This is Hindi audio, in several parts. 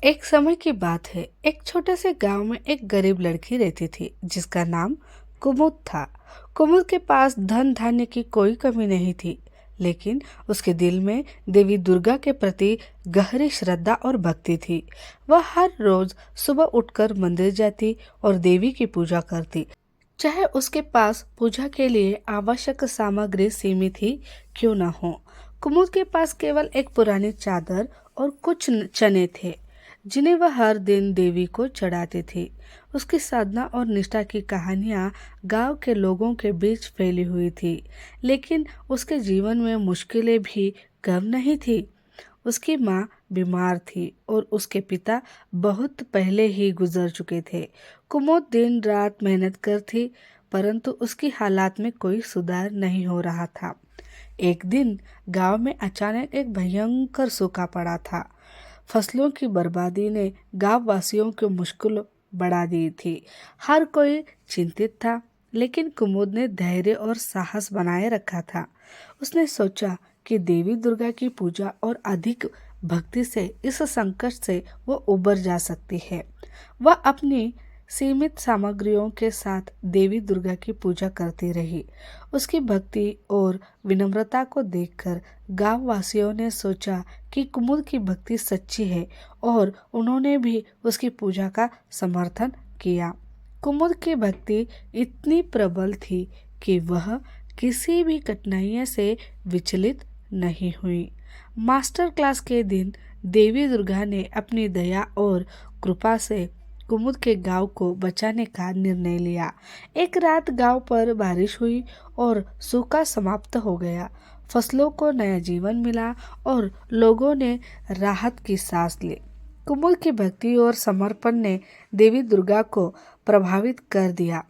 एक समय की बात है। एक छोटे से गांव में एक गरीब लड़की रहती थी जिसका नाम कुमुद था। कुमुद के पास धन धान्य की कोई कमी नहीं थी, लेकिन उसके दिल में देवी दुर्गा के प्रति गहरी श्रद्धा और भक्ति थी। वह हर रोज सुबह उठकर मंदिर जाती और देवी की पूजा करती, चाहे उसके पास पूजा के लिए आवश्यक सामग्री सीमित ही क्यों न हो। कुमुद के पास केवल एक पुरानी चादर और कुछ चने थे, जिन्हें वह हर दिन देवी को चढ़ाती थी। उसकी साधना और निष्ठा की कहानियां गांव के लोगों के बीच फैली हुई थी, लेकिन उसके जीवन में मुश्किलें भी कम नहीं थी। उसकी माँ बीमार थी और उसके पिता बहुत पहले ही गुजर चुके थे। कुमुद दिन रात मेहनत करती, परंतु उसकी हालात में कोई सुधार नहीं हो रहा था। एक दिन गांव में अचानक एक भयंकर सूखा पड़ा था। फसलों की बर्बादी ने गांव वासियों की मुश्किल बढ़ा दी थी। हर कोई चिंतित था, लेकिन कुमुद ने धैर्य और साहस बनाए रखा था। उसने सोचा कि देवी दुर्गा की पूजा और अधिक भक्ति से इस संकट से वो उबर जा सकती है। वह अपनी सीमित सामग्रियों के साथ देवी दुर्गा की पूजा करती रही। उसकी भक्ति और विनम्रता को देखकर गांव वासियों ने सोचा कि कुमुद की भक्ति सच्ची है और उन्होंने भी उसकी पूजा का समर्थन किया। कुमुद की भक्ति इतनी प्रबल थी कि वह किसी भी कठिनाइयों से विचलित नहीं हुई। मास्टर क्लास के दिन देवी दुर्गा ने अपनी दया और कृपा से कुमुद के गांव को बचाने का निर्णय लिया। एक रात गांव पर बारिश हुई और सूखा समाप्त हो गया। फसलों को नया जीवन मिला और लोगों ने राहत की सांस ली। कुमुद की भक्ति और समर्पण ने देवी दुर्गा को प्रभावित कर दिया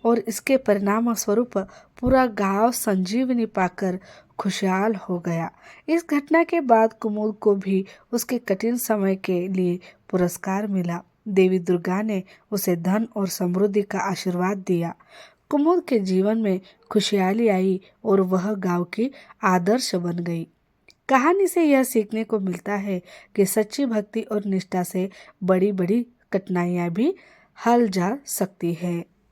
और इसके परिणाम स्वरूप पूरा गांव संजीवनी पाकर खुशहाल हो गया। इस घटना के बाद कुमुद को भी उसके कठिन समय के लिए पुरस्कार मिला। देवी दुर्गा ने उसे धन और समृद्धि का आशीर्वाद दिया। कुमुद के जीवन में खुशहाली आई और वह गांव की आदर्श बन गई। कहानी से यह सीखने को मिलता है कि सच्ची भक्ति और निष्ठा से बड़ी बड़ी कठिनाइयां भी हल जा सकती है।